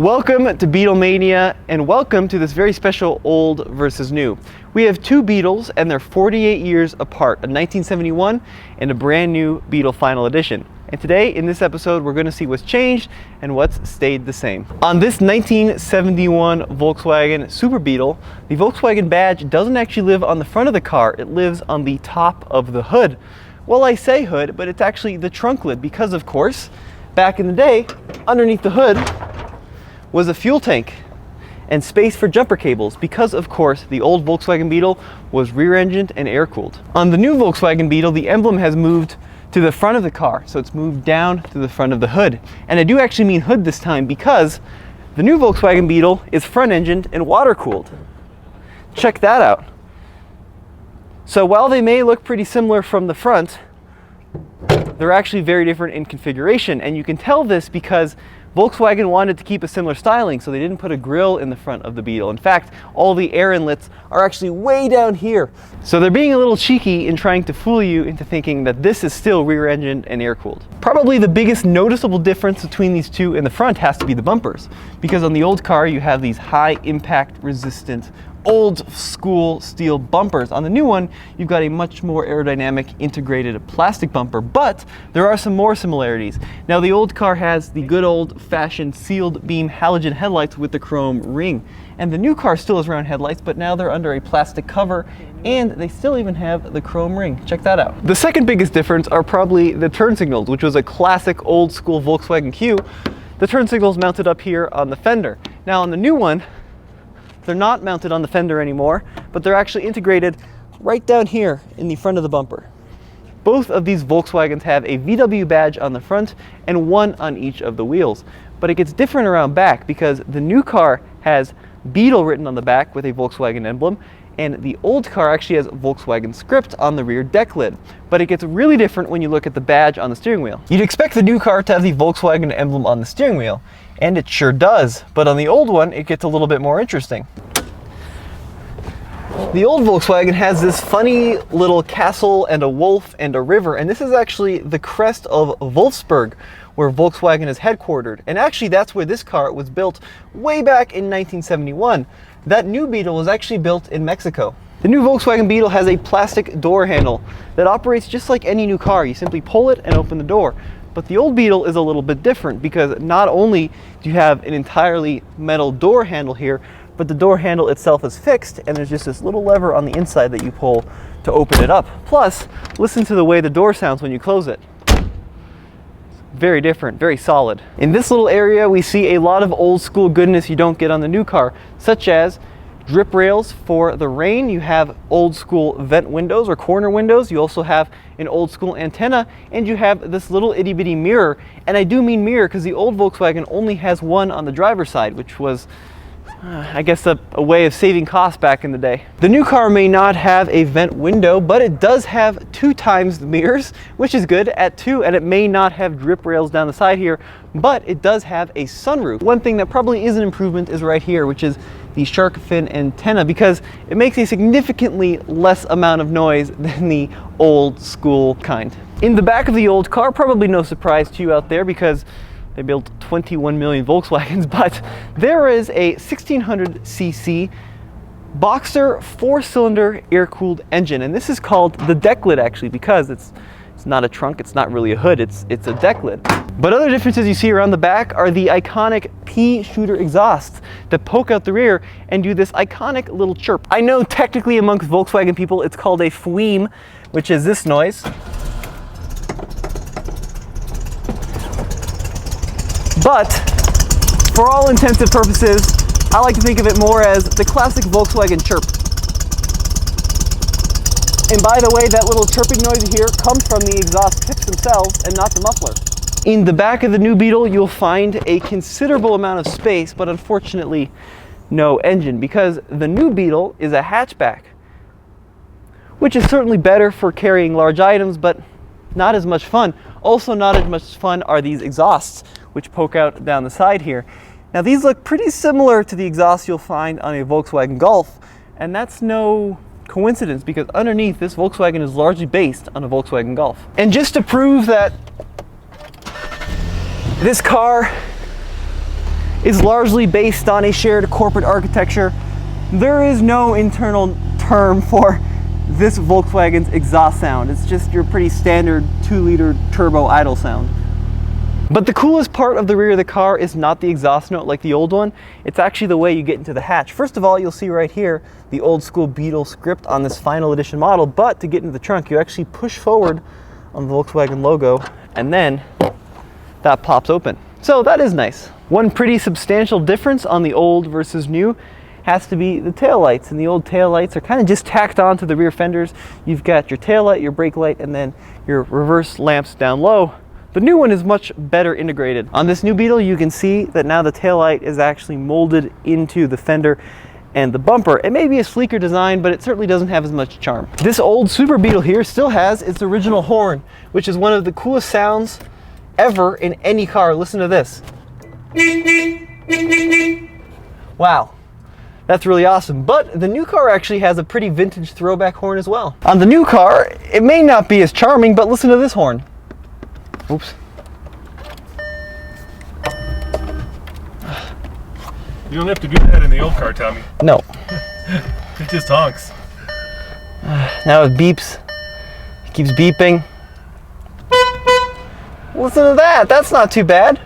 Welcome to Beetle Mania, and welcome to this very special old versus new. We have two Beetles, and they're 48 years apart, a 1971 and a brand new Beetle Final Edition. And today, in this episode, we're going to see what's changed and what's stayed the same. On this 1971 Volkswagen Super Beetle, the Volkswagen badge doesn't actually live on the front of the car, it lives on the top of the hood. Well, I say hood, but it's actually the trunk lid because, of course, back in the day, underneath the hood was a fuel tank and space for jumper cables because, of course, the old Volkswagen Beetle was rear-engined and air-cooled. On the new Volkswagen Beetle, the emblem has moved to the front of the car, so it's moved down to the front of the hood. And I do actually mean hood this time because the new Volkswagen Beetle is front-engined and water-cooled. Check that out. So while they may look pretty similar from the front, they're actually very different in configuration, and you can tell this because Volkswagen wanted to keep a similar styling, so they didn't put a grille in the front of the Beetle. In fact, all the air inlets are actually way down here. So they're being a little cheeky in trying to fool you into thinking that this is still rear-engined and air-cooled. Probably the biggest noticeable difference between these two in the front has to be the bumpers, because on the old car you have these high impact resistant old school steel bumpers. On the new one, you've got a much more aerodynamic integrated plastic bumper, but there are some more similarities. Now, the old car has the good old fashioned sealed beam halogen headlights with the chrome ring, and the new car still has round headlights, but now they're under a plastic cover, and they still even have the chrome ring. Check that out. The second biggest difference are probably the turn signals, which was a classic old school Volkswagen Q. The turn signals mounted up here on the fender. Now on the new one, they're not mounted on the fender anymore, but they're actually integrated right down here in the front of the bumper. Both of these Volkswagens have a VW badge on the front and one on each of the wheels. But it gets different around back because the new car has Beetle written on the back with a Volkswagen emblem, and the old car actually has Volkswagen script on the rear deck lid. But it gets really different when you look at the badge on the steering wheel. You'd expect the new car to have the Volkswagen emblem on the steering wheel, and it sure does, but on the old one it gets a little bit more interesting. The old Volkswagen has this funny little castle and a wolf and a river, and this is actually the crest of Wolfsburg, where Volkswagen is headquartered. And actually that's where this car was built way back in 1971. That new Beetle was actually built in Mexico. The new Volkswagen Beetle has a plastic door handle that operates just like any new car. You simply pull it and open the door. But the old Beetle is a little bit different because not only do you have an entirely metal door handle here, but the door handle itself is fixed, and there's just this little lever on the inside that you pull to open it up. Plus, listen to the way the door sounds when you close it. Very different, very solid. In this little area, we see a lot of old school goodness you don't get on the new car, such as drip rails for the rain. You have old school vent windows or corner windows. You also have an old school antenna, and you have this little itty bitty mirror. And I do mean mirror because the old Volkswagen only has one on the driver's side, which was I guess a way of saving costs back in the day. The new car may not have a vent window, but it does have 2 times the mirrors, which is good at 2, and it may not have drip rails down the side here, but it does have a sunroof. One thing that probably is an improvement is right here, which is the shark fin antenna, because it makes a significantly less amount of noise than the old school kind. In the back of the old car, probably no surprise to you out there because they built 21 million Volkswagens, but there is a 1600cc Boxer 4-cylinder air-cooled engine, and this is called the deck lid actually because it's not a trunk, it's not really a hood, it's a deck lid. But other differences you see around the back are the iconic pea shooter exhausts that poke out the rear and do this iconic little chirp. I know technically amongst Volkswagen people it's called a fweem, which is this noise. But for all intents and purposes, I like to think of it more as the classic Volkswagen chirp. And by the way, that little chirping noise you hear comes from the exhaust tips themselves and not the muffler. In the back of the new Beetle, you'll find a considerable amount of space, but unfortunately no engine, because the new Beetle is a hatchback, which is certainly better for carrying large items, but not as much fun. Also not as much fun are these exhausts, which poke out down the side here. Now these look pretty similar to the exhausts you'll find on a Volkswagen Golf, and that's no coincidence because underneath this Volkswagen is largely based on a Volkswagen Golf. And just to prove that this car is largely based on a shared corporate architecture. There is no internal term for this Volkswagen's exhaust sound. It's just your pretty standard 2-liter turbo idle sound. But the coolest part of the rear of the car is not the exhaust note like the old one. It's actually the way you get into the hatch. First of all, you'll see right here the old school Beetle script on this final edition model, but to get into the trunk, you actually push forward on the Volkswagen logo, and then that pops open. So that is nice. One pretty substantial difference on the old versus new has to be the taillights, and the old taillights are kind of just tacked onto the rear fenders. You've got your taillight, your brake light, and then your reverse lamps down low. The new one is much better integrated. On this new Beetle, you can see that now the taillight is actually molded into the fender and the bumper. It may be a sleeker design, but it certainly doesn't have as much charm. This old Super Beetle here still has its original horn, which is one of the coolest sounds ever in any car. Listen to this. Wow. That's really awesome. But the new car actually has a pretty vintage throwback horn as well. On the new car, it may not be as charming, but listen to this horn. Oops. You don't have to do that in the old car, Tommy. No. It just honks. Now it beeps. It keeps beeping. Listen to that. That's not too bad.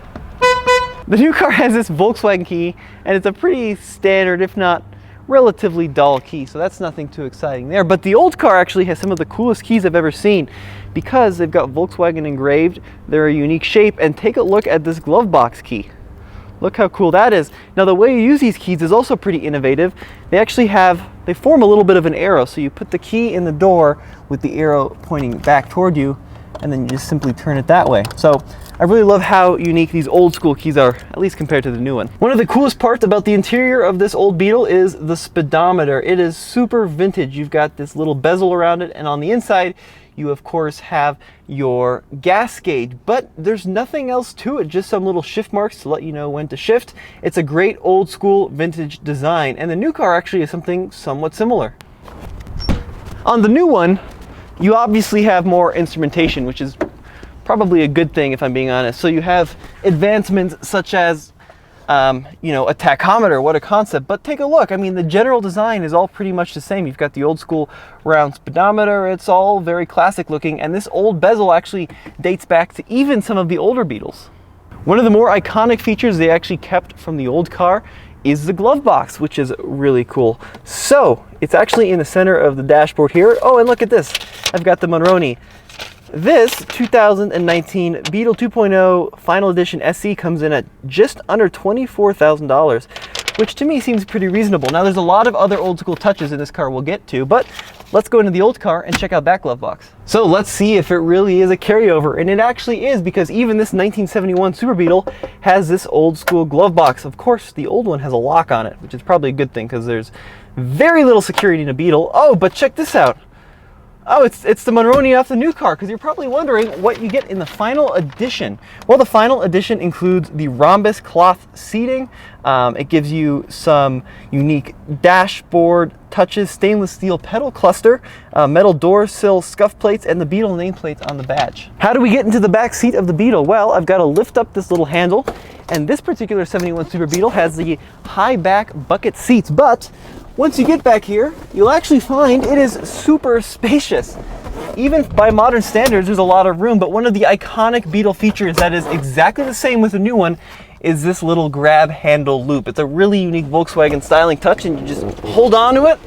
The new car has this Volkswagen Key, and it's a pretty standard, if not relatively dull key, so that's nothing too exciting there. But the old car actually has some of the coolest keys I've ever seen because they've got Volkswagen engraved. They're a unique shape, and take a look at this Glovebox key. Look how cool that is. Now the way you use these keys is also pretty innovative. They actually they form a little bit of an arrow, so you put the key in the door with the arrow pointing back toward you, and then you just simply turn it that way. So I really love how unique these old school keys are, at least compared to the new one. One of the coolest parts about the interior of this old Beetle is the speedometer. It is super vintage. You've got this little bezel around it, and on the inside, you of course have your gas gauge, but there's nothing else to it, just some little shift marks to let you know when to shift. It's a great old school vintage design, and the new car actually is something somewhat similar. On the new one, you obviously have more instrumentation, which is probably a good thing if I'm being honest. So you have advancements such as, you know, a tachometer. What a concept. But take a look. I mean, the general design is all pretty much the same. You've got the old school round speedometer. It's all very classic looking. And this old bezel actually dates back to even some of the older Beetles. One of the more iconic features they actually kept from the old car is the glove box, which is really cool. So it's actually in the center of the dashboard here. Oh, and look at this. I've got the Monroney. This 2019 Beetle 2.0 Final Edition SE comes in at just under $24,000, which to me seems pretty reasonable. Now there's a lot of other old school touches in this car we'll get to, but let's go into the old car and check out that glove box. So let's see if it really is a carryover, and it actually is, because even this 1971 Super Beetle has this old school glove box. Of course, the old one has a lock on it, which is probably a good thing because there's very little security in a Beetle. Oh, but check this out. Oh, it's the Monroney off the new car, because you're probably wondering what you get in the final edition. Well, the final edition includes the rhombus cloth seating. It gives you some unique dashboard touches, stainless steel pedal cluster, metal door sill scuff plates, and the Beetle nameplate on the badge. How do we get into the back seat of the Beetle? Well, I've got to lift up this little handle, and this particular 71 Super Beetle has the high back bucket seats, but once you get back here, you'll actually find it is super spacious. Even by modern standards, there's a lot of room, but one of the iconic Beetle features that is exactly the same with the new one is this little grab handle loop. It's a really unique Volkswagen styling touch, and you just hold on to it,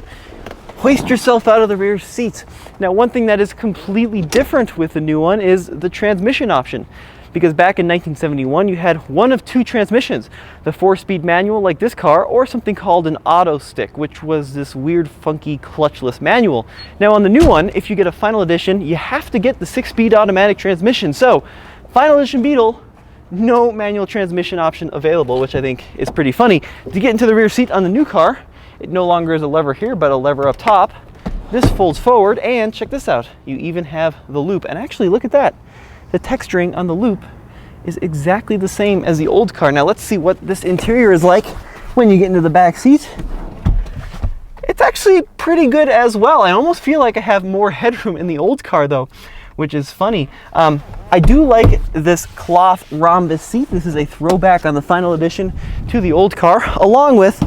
hoist yourself out of the rear seats. Now, one thing that is completely different with the new one is the transmission option. Because back in 1971, you had one of two transmissions, the 4-speed manual like this car, or something called an auto stick, which was this weird, funky, clutchless manual. Now on the new one, if you get a final edition, you have to get the 6-speed automatic transmission. So, final edition Beetle, no manual transmission option available, which I think is pretty funny. To get into the rear seat on the new car, it no longer is a lever here, but a lever up top. This folds forward, and check this out, you even have the loop. And actually, look at that. The texturing on the loop is exactly the same as the old car. Now let's see what this interior is like when you get into the back seat. It's actually pretty good as well. I almost feel like I have more headroom in the old car though. which is funny. I do like this cloth rhombus seat. This is a throwback on the final edition to the old car, along with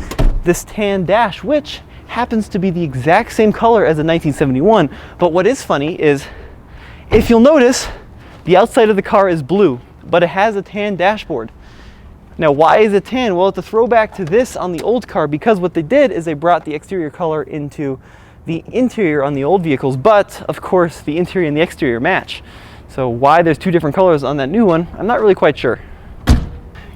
this tan dash, which happens to be the exact same color as the 1971. But what is funny is, if you'll notice, the outside of the car is blue, but it has a tan dashboard. Now, why is it tan? Well, it's a throwback to this on the old car, because what they did is they brought the exterior color into the interior on the old vehicles, but of course the interior and the exterior match. So why there's two different colors on that new one, I'm not really quite sure.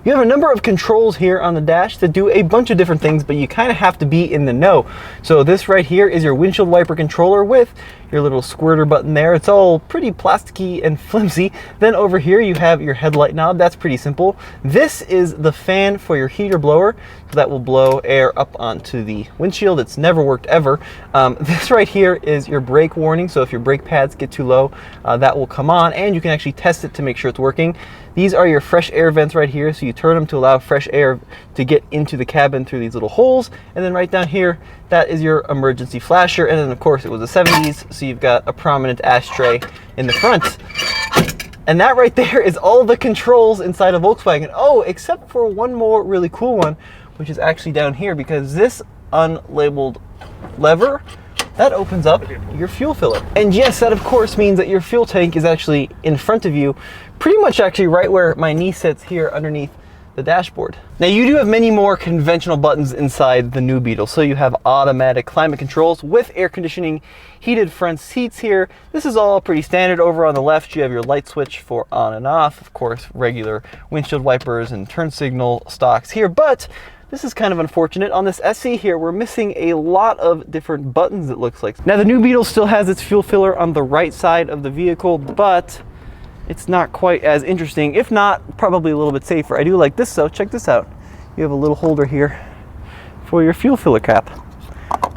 You have a number of controls here on the dash that do a bunch of different things, but you kind of have to be in the know. So this right here is your windshield wiper controller with your little squirter button there. It's all pretty plasticky and flimsy. Then over here you have your headlight knob. That's pretty simple. This is the fan for your heater blower, so that will blow air up onto the windshield. It's never worked ever. This right here is your brake warning, so if your brake pads get too low, that will come on, and you can actually test it to make sure it's working. These are your fresh air vents right here, so you turn them to allow fresh air to get into the cabin through these little holes. And then right down here, that is your emergency flasher. And then of course it was the 70s, so you've got a prominent ashtray in the front. And that right there is all the controls inside a Volkswagen. Oh, except for one more really cool one, which is actually down here, because this unlabeled lever, that opens up your fuel filler. And yes, that of course means that your fuel tank is actually in front of you, pretty much actually right where my knee sits here underneath the dashboard. Now you do have many more conventional buttons inside the new Beetle. So you have automatic climate controls with air conditioning, heated front seats here. This is all pretty standard. Over on the left you have your light switch for on and off, of course regular windshield wipers and turn signal stocks here, but this is kind of unfortunate. On this SE here, we're missing a lot of different buttons, it looks like. Now the new Beetle still has its fuel filler on the right side of the vehicle, but it's not quite as interesting, if not probably a little bit safer. I do like this though. Check this out. You have a little holder here for your fuel filler cap,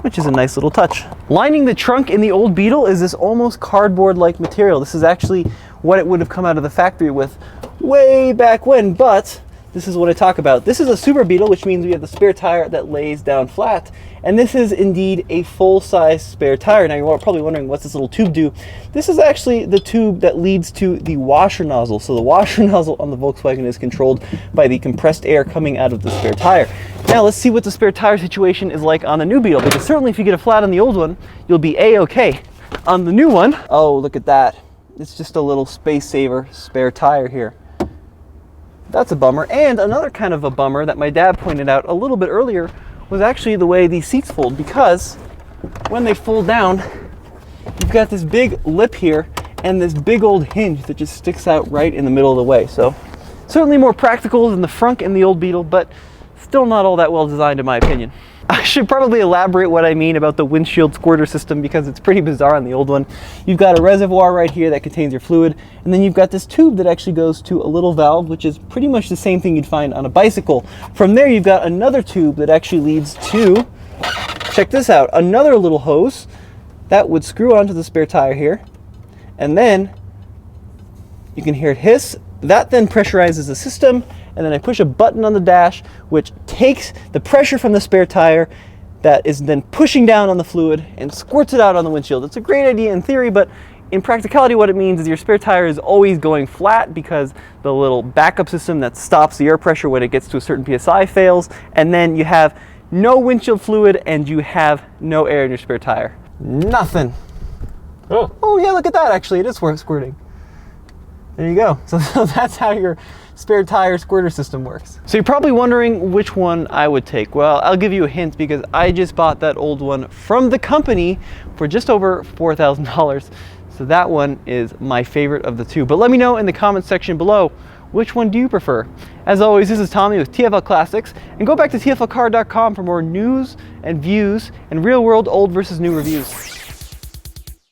which is a nice little touch. Lining the trunk in the old Beetle is this almost cardboard-like material. This is actually what it would have come out of the factory with way back when, but this is what I talk about. This is a Super Beetle, which means we have the spare tire that lays down flat. And this is indeed a full-size spare tire. Now you're probably wondering, what's this little tube do? This is actually the tube that leads to the washer nozzle. So the washer nozzle on the Volkswagen is controlled by the compressed air coming out of the spare tire. Now let's see what the spare tire situation is like on the new Beetle, because certainly if you get a flat on the old one, you'll be A-okay. On the new one, oh, look at that. It's just a little space saver spare tire here. That's a bummer. And another kind of a bummer that my dad pointed out a little bit earlier was actually the way these seats fold, because when they fold down, you've got this big lip here and this big old hinge that just sticks out right in the middle of the way. So certainly more practical than the front in the old Beetle, but still not all that well designed in my opinion. I should probably elaborate what I mean about the windshield squirter system, because it's pretty bizarre on the old one. You've got a reservoir right here that contains your fluid, and then you've got this tube that actually goes to a little valve, which is pretty much the same thing you'd find on a bicycle. From there you've got another tube that actually leads to, check this out, another little hose that would screw onto the spare tire here, and then you can hear it hiss. That then pressurizes the system, and then I push a button on the dash which takes the pressure from the spare tire that is then pushing down on the fluid and squirts it out on the windshield. It's a great idea in theory, but in practicality what it means is your spare tire is always going flat, because the little backup system that stops the air pressure when it gets to a certain PSI fails, and then you have no windshield fluid and you have no air in your spare tire. Nothing. Oh yeah, look at that, actually it is squirting. There you go. So that's how your spare tire squirter system works. So you're probably wondering which one I would take. Well, I'll give you a hint, because I just bought that old one from the company for just over $4,000. So that one is my favorite of the two. But let me know in the comments section below, which one do you prefer? As always, this is Tommy with TFL Classics, and go back to tflcar.com for more news and views and real world old versus new reviews.